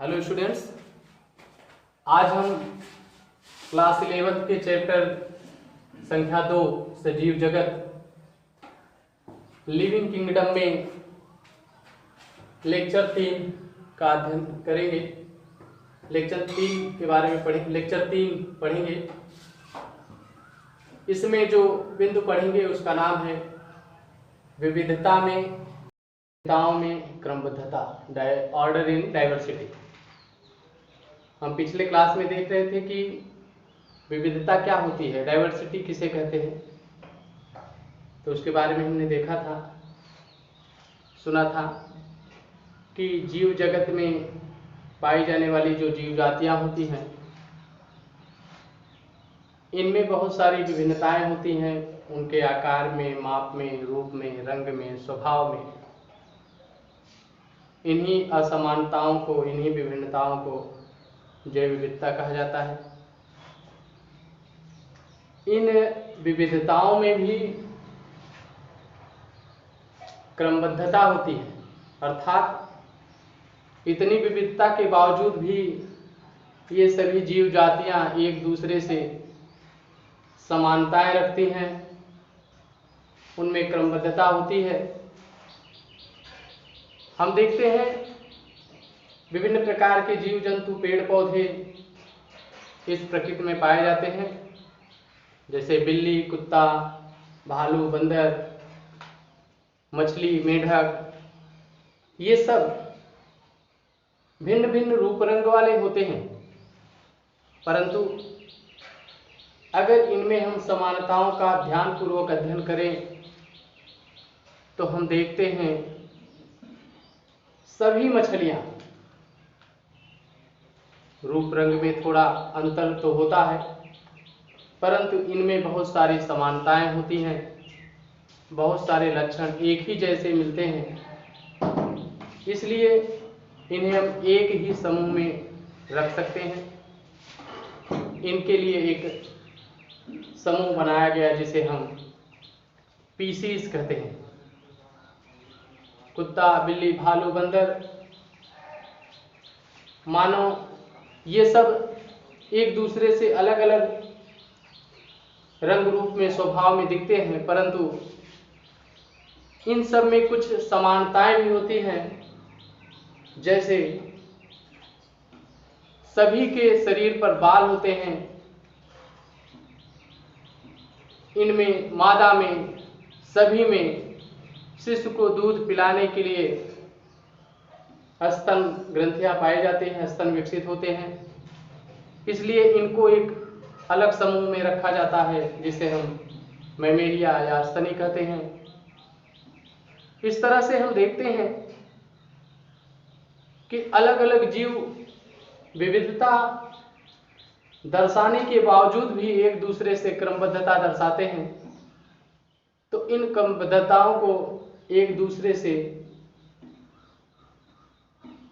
Hello students, आज हम class 11 के चैप्टर संख्या 2 सजीव जगत लिविंग किंगडम में लेक्चर 3 का अध्ययन करेंगे। लेक्चर 3 के बारे में पढ़ेंगे। इसमें जो बिंदु पढ़ेंगे उसका नाम है विविधता में क्रमबद्धता, ऑर्डर इन डाइवर्सिटी। हम पिछले क्लास में देख रहे थे कि विविधता क्या होती है, डाइवर्सिटी किसे कहते हैं। तो उसके बारे में हमने सुना था कि जीव जगत में पाई जाने वाली जो जीव जातियां होती हैं, इनमें बहुत सारी विभिन्नताएं होती हैं, उनके आकार में, माप में, रूप में, रंग में, स्वभाव में। इन्हीं असमानताओं को, इन्हीं विभिन्नताओं को जैव विविधता कहा जाता है। इन विविधताओं में भी क्रमबद्धता होती है, अर्थात इतनी विविधता के बावजूद भी ये सभी जीव जातियां एक दूसरे से समानताएं रखती हैं, उनमें क्रमबद्धता होती है। हम देखते हैं विभिन्न प्रकार के जीव जंतु, पेड़ पौधे इस प्रकृति में पाए जाते हैं, जैसे बिल्ली, कुत्ता, भालू, बंदर, मछली, मेढक। ये सब भिन्न भिन्न रूप रंग वाले होते हैं, परंतु अगर इनमें हम समानताओं का ध्यानपूर्वक अध्ययन करें तो हम देखते हैं सभी मछलियां, रूप रंग में थोड़ा अंतर तो होता है, परंतु इनमें बहुत सारी समानताएं होती हैं, बहुत सारे लक्षण एक ही जैसे मिलते हैं। इसलिए इन्हें हम एक ही समूह में रख सकते हैं। इनके लिए एक समूह बनाया गया जिसे हम स्पीशीज कहते हैं। कुत्ता, बिल्ली, भालू, बंदर, मानो ये सब एक दूसरे से अलग अलग रंग रूप में, स्वभाव में दिखते हैं, परंतु इन सब में कुछ समानताएं भी होती हैं। जैसे सभी के शरीर पर बाल होते हैं, इनमें मादा में सभी में शिशु को दूध पिलाने के लिए स्तन ग्रंथियां पाए जाते हैं, स्तन विकसित होते हैं। इसलिए इनको एक अलग समूह में रखा जाता है जिसे हम मैमेलिया या स्तनी कहते हैं। इस तरह से हम देखते हैं कि अलग अलग जीव विविधता दर्शाने के बावजूद भी एक दूसरे से क्रमबद्धता दर्शाते हैं। तो इन क्रमबद्धताओं को एक दूसरे से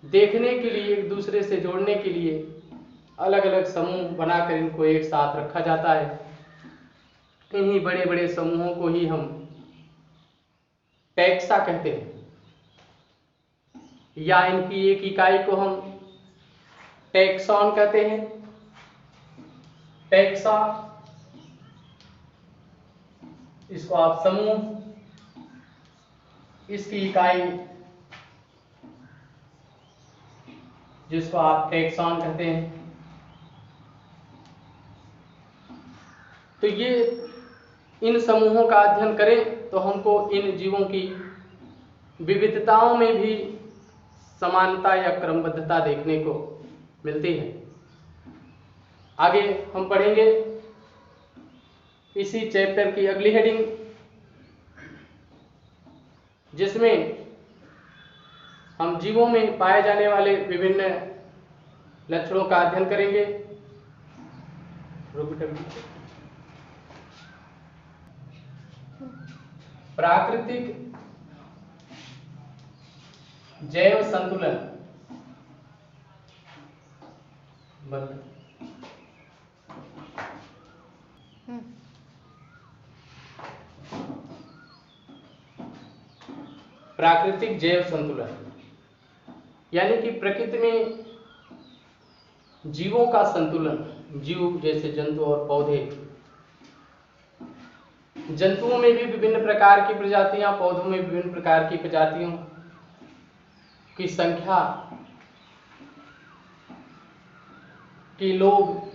देखने के लिए, एक दूसरे से जोड़ने के लिए अलग अलग समूह बनाकर इनको एक साथ रखा जाता है। इन्हीं बड़े बड़े समूहों को ही हम टैक्सा कहते हैं, या इनकी एक इकाई को हम टैक्सॉन कहते हैं। टैक्सा, इसको आप समूह, इसकी इकाई जिसको आप टैक्सॉन कहते हैं। तो ये इन समूहों का अध्ययन करें तो हमको इन जीवों की विविधताओं में भी समानता या क्रमबद्धता देखने को मिलती है। आगे हम पढ़ेंगे इसी चैप्टर की अगली हेडिंग, जिसमें हम जीवों में पाए जाने वाले विभिन्न लक्षणों का अध्ययन करेंगे। प्राकृतिक जैव संतुलन। प्राकृतिक जैव संतुलन यानी कि प्रकृति में जीवों का संतुलन, जीव जैसे जंतु और पौधे, जंतुओं में भी विभिन्न प्रकार की प्रजातियां, पौधों में विभिन्न प्रकार की प्रजातियों की संख्या कि लोग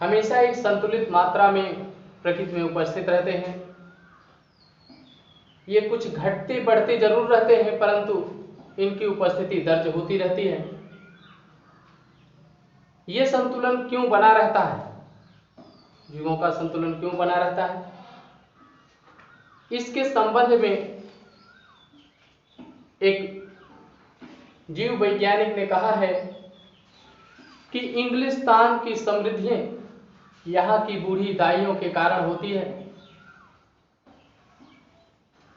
हमेशा एक संतुलित मात्रा में प्रकृति में उपस्थित रहते हैं। ये कुछ घटते बढ़ते जरूर रहते हैं, परंतु इनकी उपस्थिति दर्ज होती रहती है। ये संतुलन क्यों बना रहता है? जीवों का संतुलन क्यों बना रहता है? इसके संबंध में एक जीव वैज्ञानिक ने कहा है कि इंग्लिस्तान की समृद्धियां यहाँ की बूढ़ी दाइयों के कारण होती है।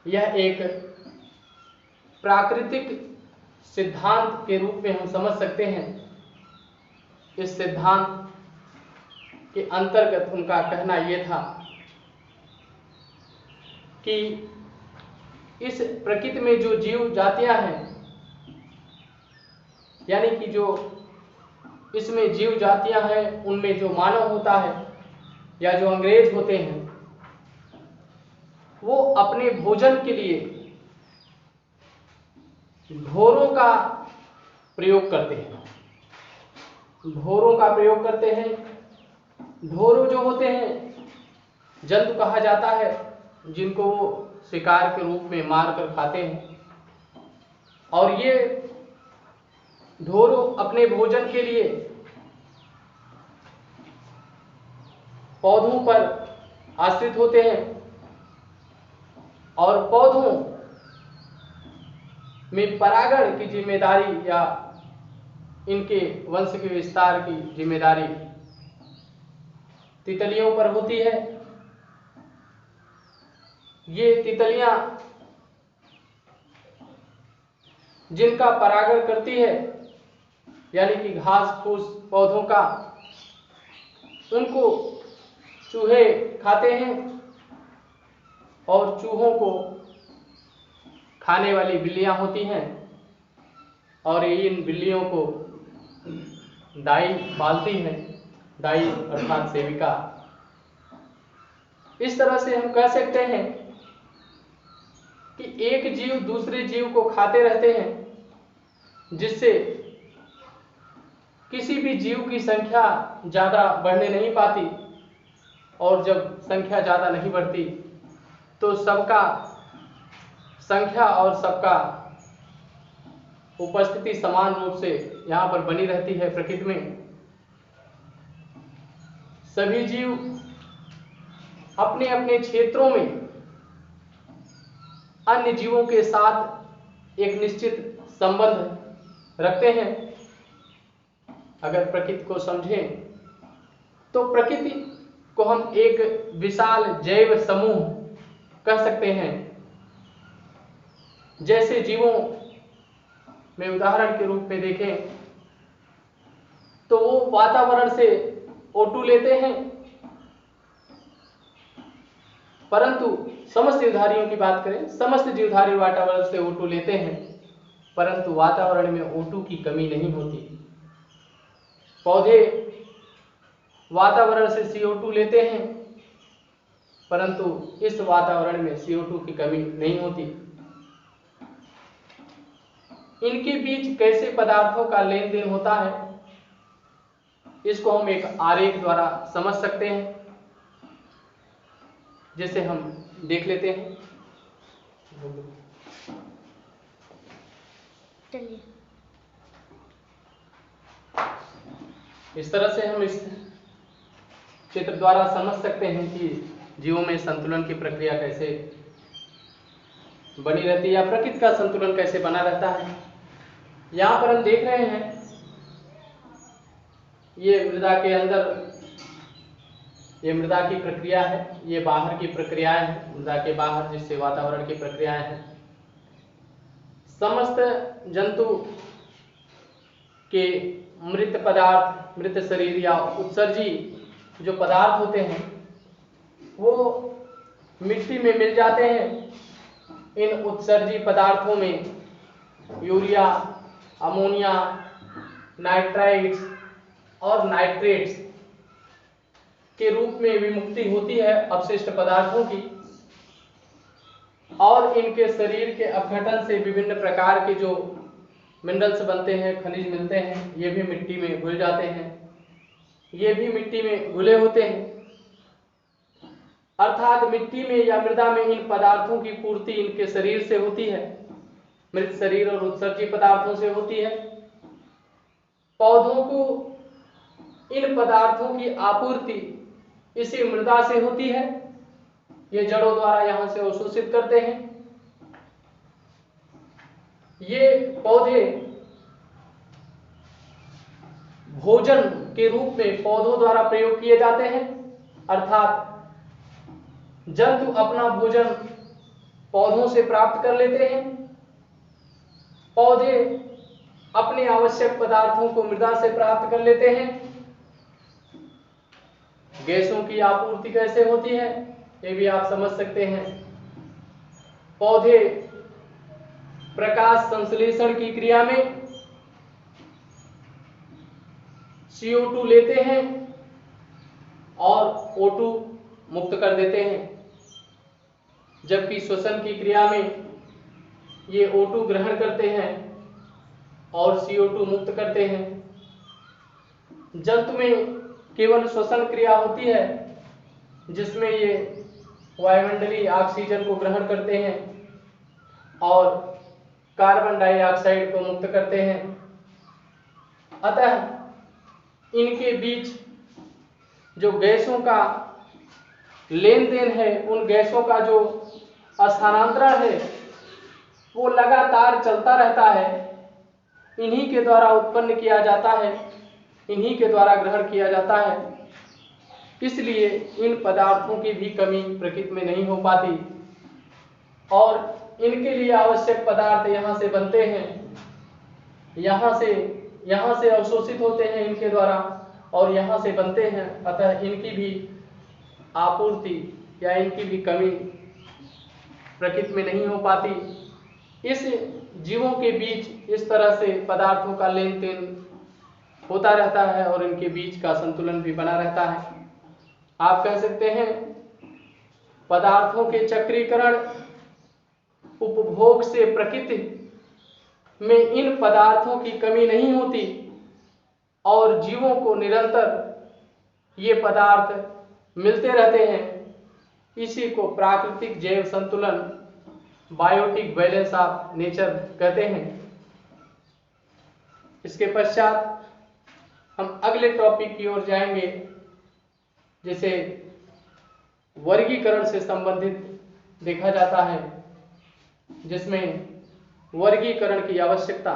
यह एक प्राकृतिक सिद्धांत के रूप में हम समझ सकते हैं। इस सिद्धांत के अंतर्गत उनका कहना यह था कि इस प्रकृति में जो जीव जातियां हैं, यानी कि जो इसमें जीव जातियां हैं, उनमें जो मानव होता है या जो अंग्रेज होते हैं, वो अपने भोजन के लिए ढोरों का प्रयोग करते हैं। ढोरों का प्रयोग करते हैं। ढोरों जो होते हैं, जंतु कहा जाता है, जिनको वो शिकार के रूप में मार कर खाते हैं। और ये ढोरों अपने भोजन के लिए पौधों पर आश्रित होते हैं और पौधों में परागण की जिम्मेदारी या इनके वंश के विस्तार की जिम्मेदारी तितलियों पर होती है। ये तितलियां जिनका परागण करती है, यानी कि घास फूस पौधों का, उनको चूहे खाते हैं और चूहों को खाने वाली बिल्लियां होती हैं और इन बिल्लियों को दाई पालती हैं, दाई अर्थात सेविका। इस तरह से हम कह सकते हैं कि एक जीव दूसरे जीव को खाते रहते हैं, जिससे किसी भी जीव की संख्या ज्यादा बढ़ने नहीं पाती। और जब संख्या ज्यादा नहीं बढ़ती तो सबका संख्या और सबका उपस्थिति समान रूप से यहाँ पर बनी रहती है प्रकृति में। सभी जीव अपने अपने क्षेत्रों में अन्य जीवों के साथ एक निश्चित संबंध रखते हैं। अगर प्रकृति को समझें तो प्रकृति को हम एक विशाल जैव समूह कह सकते हैं। जैसे जीवों में उदाहरण के रूप में देखें तो वो वातावरण से O2 लेते हैं, परंतु समस्त जीवधारियों की बात करें, समस्त जीवधारी वातावरण से O2 लेते हैं, परंतु वातावरण में O2 की कमी नहीं होती। पौधे वातावरण से CO2 लेते हैं, परंतु इस वातावरण में CO2 की कमी नहीं होती। इनके बीच कैसे पदार्थों का लेन देन होता है, इसको हम एक आरेख द्वारा समझ सकते हैं, जिसे हम देख लेते हैं। चलिए, इस तरह से हम इस चित्र द्वारा समझ सकते हैं कि जीवों में संतुलन की प्रक्रिया कैसे बनी रहती है या प्रकृति का संतुलन कैसे बना रहता है। यहाँ पर हम देख रहे हैं, ये मृदा के अंदर ये मृदा की प्रक्रिया है, ये बाहर की प्रक्रियाएं हैं, मृदा के बाहर जिससे वातावरण की प्रक्रियाएं हैं। समस्त जंतु के मृत पदार्थ, मृत शरीर या उत्सर्जी जो पदार्थ होते हैं वो मिट्टी में मिल जाते हैं। इन उत्सर्जी पदार्थों में यूरिया, अमोनिया, नाइट्राइट्स, और नाइट्रेट्स के रूप में विमुक्ति होती है अपशिष्ट पदार्थों की, और इनके शरीर के अपघटन से विभिन्न प्रकार के जो मिनरल्स बनते हैं, खनिज मिलते हैं, ये भी मिट्टी में घुल जाते हैं, ये भी मिट्टी में घुले होते हैं। अर्थात मिट्टी में या मृदा में इन पदार्थों की पूर्ति इनके शरीर से होती है, मृत शरीर और उत्सर्जी पदार्थों से होती है। पौधों को इन पदार्थों की आपूर्ति इसी मृदा से होती है, ये जड़ों द्वारा यहां से अवशोषित करते हैं। ये पौधे भोजन के रूप में पौधों द्वारा प्रयोग किए जाते हैं, अर्थात जंतु अपना भोजन पौधों से प्राप्त कर लेते हैं, पौधे अपने आवश्यक पदार्थों को मृदा से प्राप्त कर लेते हैं। गैसों की आपूर्ति कैसे होती है ये भी आप समझ सकते हैं। पौधे प्रकाश संश्लेषण की क्रिया में CO2 लेते हैं और O2 मुक्त कर देते हैं, जबकि श्वसन की क्रिया में ये O2 ग्रहण करते हैं और CO2 मुक्त करते हैं। जंतु में केवल श्वसन क्रिया होती है जिसमें ये वायुमंडलीय ऑक्सीजन को ग्रहण करते हैं और कार्बन डाइऑक्साइड को मुक्त करते हैं। अतः इनके बीच जो गैसों का लेन देन है, उन गैसों का जो स्थानांतरण है वो लगातार चलता रहता है, इन्हीं के द्वारा उत्पन्न किया जाता है, इन्हीं के द्वारा ग्रहण किया जाता है। इसलिए इन पदार्थों की भी कमी प्रकृति में नहीं हो पाती और इनके लिए आवश्यक पदार्थ यहाँ से बनते हैं, यहाँ से अवशोषित होते हैं इनके द्वारा और यहाँ से बनते हैं। अतः इनकी भी आपूर्ति या इनकी भी कमी प्रकृति में नहीं हो पाती। इस जीवों के बीच इस तरह से पदार्थों का लेन देन होता रहता है और इनके बीच का संतुलन भी बना रहता है। आप कह सकते हैं पदार्थों के चक्रीकरण उपभोग से प्रकृति में इन पदार्थों की कमी नहीं होती और जीवों को निरंतर ये पदार्थ मिलते रहते हैं। इसी को प्राकृतिक जैव संतुलन, बायोटिक बैलेंस ऑफ नेचर कहते हैं। इसके पश्चात हम अगले टॉपिक की ओर जाएंगे जिसे वर्गीकरण से संबंधित देखा जाता है, जिसमें वर्गीकरण की आवश्यकता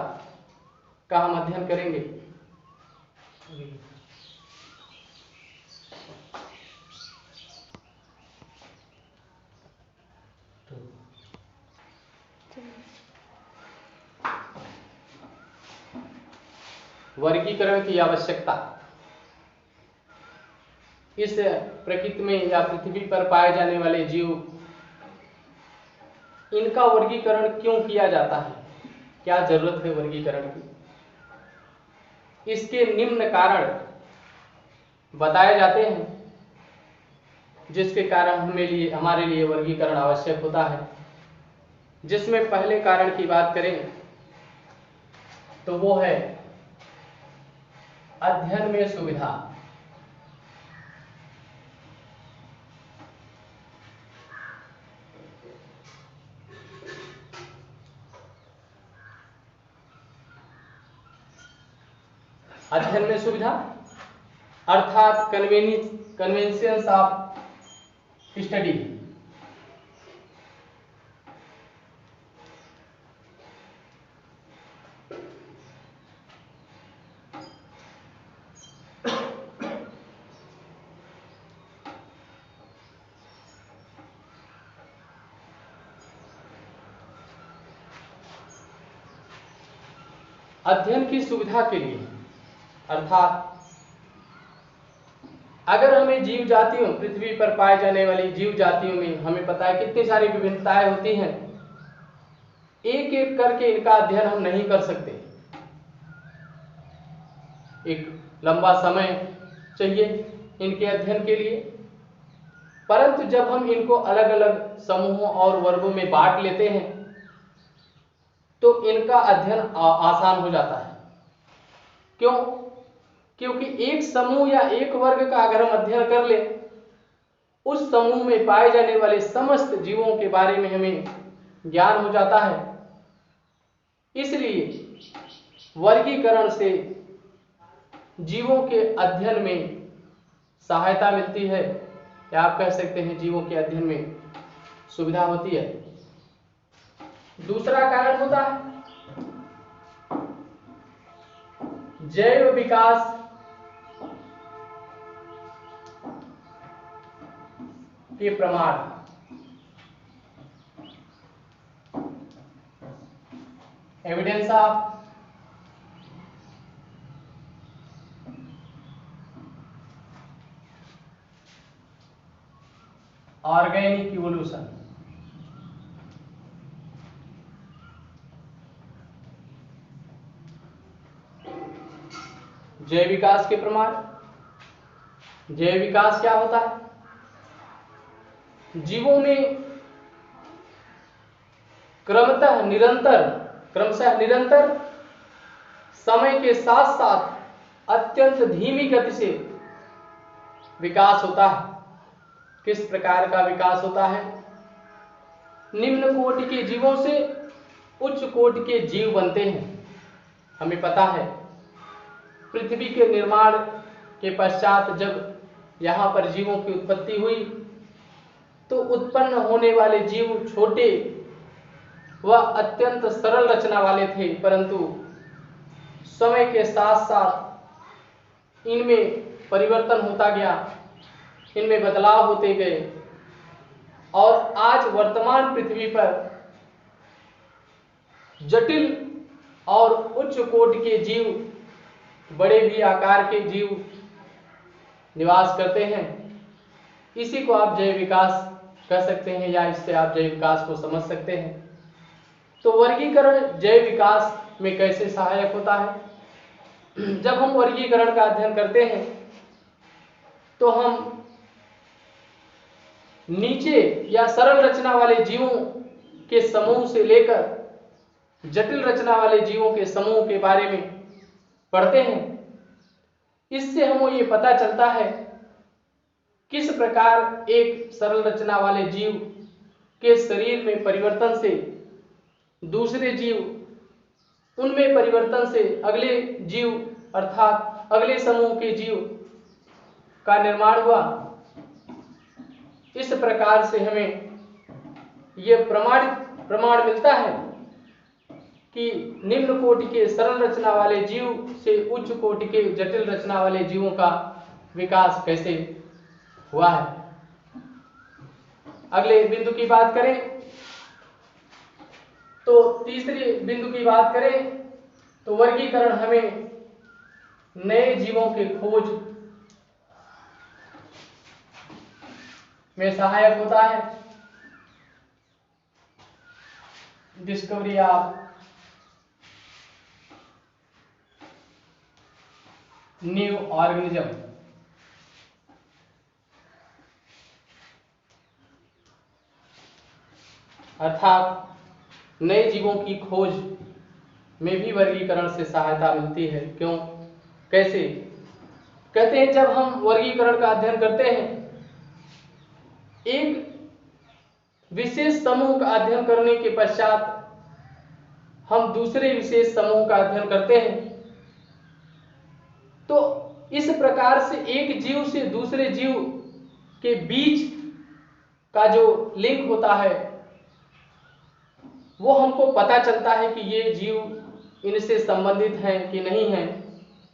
का हम अध्ययन करेंगे। वर्गीकरण की आवश्यकता। इस प्रकृति में या पृथ्वी पर पाए जाने वाले जीव, इनका वर्गीकरण क्यों किया जाता है, क्या जरूरत है वर्गीकरण की? इसके निम्न कारण बताए जाते हैं जिसके कारण हमारे लिए वर्गीकरण आवश्यक होता है। जिसमें पहले कारण की बात करें तो वो है अध्ययन में सुविधा। अध्ययन में सुविधा अर्थात कन्वेंशंस ऑफ स्टडी। अध्ययन की सुविधा के लिए अर्थात अगर हमें जीव जातियों, पृथ्वी पर पाए जाने वाली जीव जातियों में हमें पता है कितनी सारी विभिन्नताएं होती हैं, एक एक करके इनका अध्ययन हम नहीं कर सकते। एक लंबा समय चाहिए इनके अध्ययन के लिए। परंतु जब हम इनको अलग अलग समूहों और वर्गों में बांट लेते हैं तो इनका अध्ययन आसान हो जाता है। क्यों? क्योंकि एक समूह या एक वर्ग का अगर हम अध्ययन कर लें, उस समूह में पाए जाने वाले समस्त जीवों के बारे में हमें ज्ञान हो जाता है। इसलिए वर्गीकरण से जीवों के अध्ययन में सहायता मिलती है, या आप कह सकते हैं जीवों के अध्ययन में सुविधा होती है। दूसरा कारण होता है जैव विकास के प्रमाण। Evidence of organic evolution. जैव विकास के प्रमाण। जैव विकास क्या होता है? जीवों में क्रमशः निरंतर समय के साथ साथ अत्यंत धीमी गति से विकास होता है। किस प्रकार का विकास होता है? निम्न कोटि के जीवों से उच्च कोटि के जीव बनते हैं। हमें पता है पृथ्वी के निर्माण के पश्चात जब यहाँ पर जीवों की उत्पत्ति हुई तो उत्पन्न होने वाले जीव छोटे व अत्यंत सरल रचना वाले थे, परंतु समय के साथ साथ इनमें परिवर्तन होता गया, इनमें बदलाव होते गए और आज वर्तमान पृथ्वी पर जटिल और उच्च कोटि के जीव, बड़े भी आकार के जीव निवास करते हैं। इसी को आप जैव विकास कह सकते हैं, या इससे आप जैव विकास को समझ सकते हैं। तो वर्गीकरण जैव विकास में कैसे सहायक होता है? जब हम वर्गीकरण का अध्ययन करते हैं तो हम नीचे या सरल रचना वाले जीवों के समूह से लेकर जटिल रचना वाले जीवों के समूह के बारे में पढ़ते हैं। इससे हमें ये पता चलता है किस प्रकार एक सरल रचना वाले जीव के शरीर में परिवर्तन से दूसरे जीव, उनमें परिवर्तन से अगले जीव अर्थात अगले समूह के जीव का निर्माण हुआ। इस प्रकार से हमें यह प्रमाण मिलता है कि निम्न कोटि के सरल रचना वाले जीव से उच्च कोटि के जटिल रचना वाले जीवों का विकास कैसे हुआ है। अगले बिंदु की बात करें तो तीसरे बिंदु की बात करें तो वर्गीकरण हमें नए जीवों के खोज में सहायक होता है। Discovery of new organism. अर्थात नए जीवों की खोज में भी वर्गीकरण से सहायता मिलती है। क्यों? कैसे? कहते हैं जब हम वर्गीकरण का अध्ययन करते हैं, एक विशेष समूह का अध्ययन करने के पश्चात हम दूसरे विशेष समूह का अध्ययन करते हैं, तो इस प्रकार से एक जीव से दूसरे जीव के बीच का जो लिंक होता है वो हमको पता चलता है कि ये जीव इनसे संबंधित हैं कि नहीं हैं।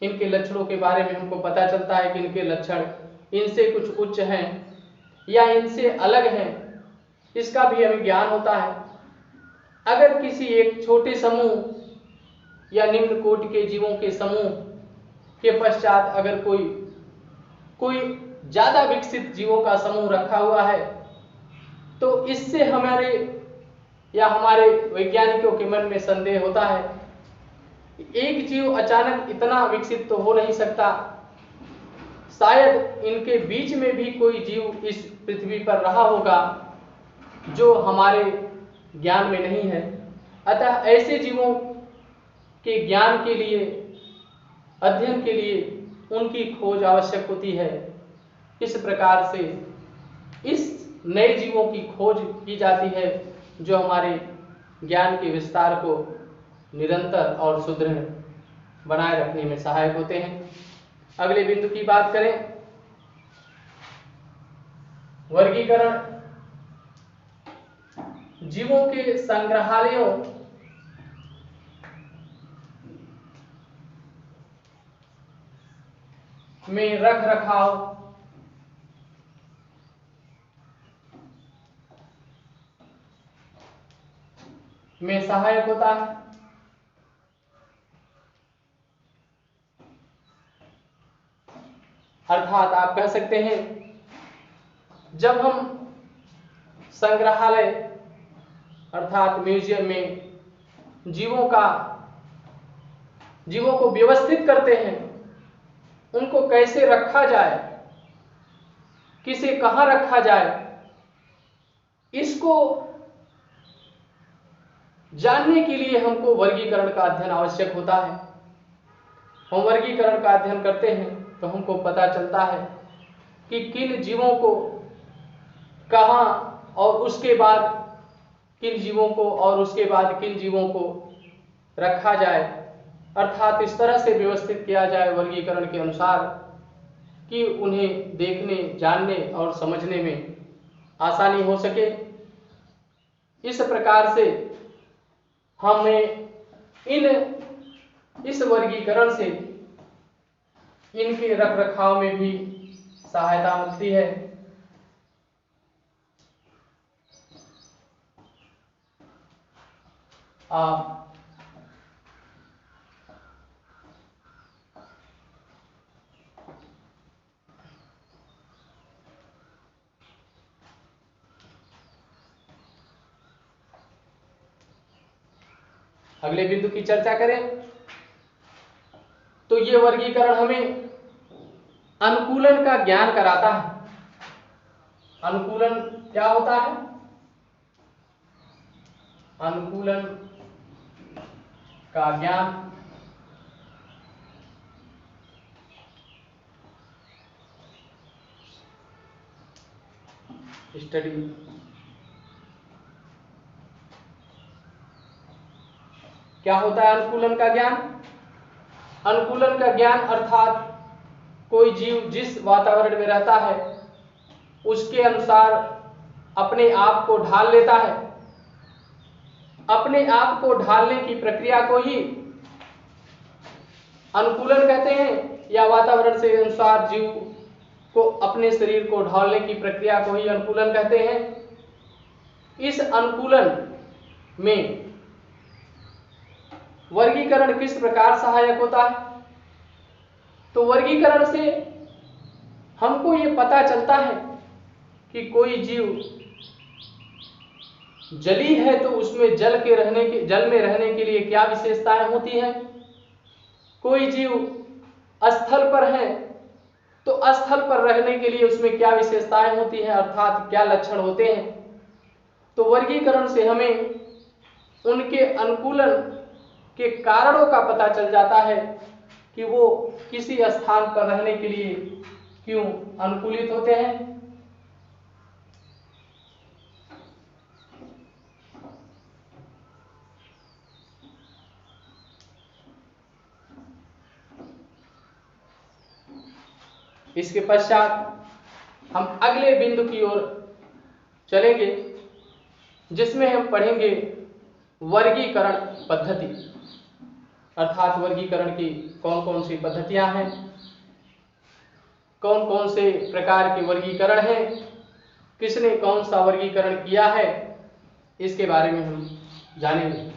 इनके लक्षणों के बारे में हमको पता चलता है कि इनके लक्षण इनसे कुछ उच्च हैं या इनसे अलग हैं, इसका भी हमें ज्ञान होता है। अगर किसी एक छोटे समूह या निम्न कोटि के जीवों के समूह के पश्चात अगर कोई ज्यादा विकसित जीवों का समूह रखा हुआ है, तो इससे हमारे वैज्ञानिकों के मन में संदेह होता है एक जीव अचानक इतना विकसित तो हो नहीं सकता, शायद इनके बीच में भी कोई जीव इस पृथ्वी पर रहा होगा जो हमारे ज्ञान में नहीं है। अतः ऐसे जीवों के ज्ञान के लिए, अध्ययन के लिए उनकी खोज आवश्यक होती है। इस प्रकार से इस नए जीवों की खोज की जाती है जो हमारे ज्ञान के विस्तार को निरंतर और सुदृढ़ बनाए रखने में सहायक होते हैं। अगले बिंदु की बात करें, वर्गीकरण। जीवों के संग्रहालयों में रख रखाव में सहायक होता है। अर्थात आप कह सकते हैं, जब हम संग्रहालय अर्थात म्यूजियम में जीवों को व्यवस्थित करते हैं, उनको कैसे रखा जाए, किसे कहां रखा जाए, इसको जानने के लिए हमको वर्गीकरण का अध्ययन आवश्यक होता है। हम वर्गीकरण का अध्ययन करते हैं तो हमको पता चलता है कि किन जीवों को कहां और उसके बाद किन जीवों को और उसके बाद किन जीवों को रखा जाए। अर्थात इस तरह से व्यवस्थित किया जाए वर्गीकरण के अनुसार कि उन्हें देखने, जानने और समझने में आसानी हो सके। इस प्रकार से हमें इस वर्गीकरण से इनके रख रखाव में भी सहायता मिलती है। आप अगले बिंदु की चर्चा करें तो ये वर्गीकरण हमें अनुकूलन का ज्ञान कराता है। अनुकूलन क्या होता है? अनुकूलन का ज्ञान स्टडी क्या होता है? अनुकूलन का ज्ञान। अनुकूलन का ज्ञान अर्थात कोई जीव जिस वातावरण में रहता है उसके अनुसार अपने आप को ढाल लेता है। अपने आप को ढालने की प्रक्रिया को ही अनुकूलन कहते हैं, या वातावरण से अनुसार जीव को अपने शरीर को ढालने की प्रक्रिया को ही अनुकूलन कहते हैं। इस अनुकूलन में वर्गीकरण किस प्रकार सहायक होता है? तो वर्गीकरण से हमको ये पता चलता है कि कोई जीव जली है तो उसमें जल में रहने के लिए क्या विशेषताएं होती हैं। कोई जीव स्थल पर है तो स्थल पर रहने के लिए उसमें क्या विशेषताएं होती हैं, अर्थात क्या लक्षण होते हैं। तो वर्गीकरण से हमें उनके अनुकूलन के कारणों का पता चल जाता है कि वो किसी स्थान पर रहने के लिए क्यों अनुकूलित होते हैं। इसके पश्चात हम अगले बिंदु की ओर चलेंगे जिसमें हम पढ़ेंगे वर्गीकरण पद्धति, अर्थात वर्गीकरण की कौन कौन सी पद्धतियां हैं, कौन कौन से प्रकार के वर्गीकरण हैं, किसने कौन सा वर्गीकरण किया है, इसके बारे में हम जानेंगे।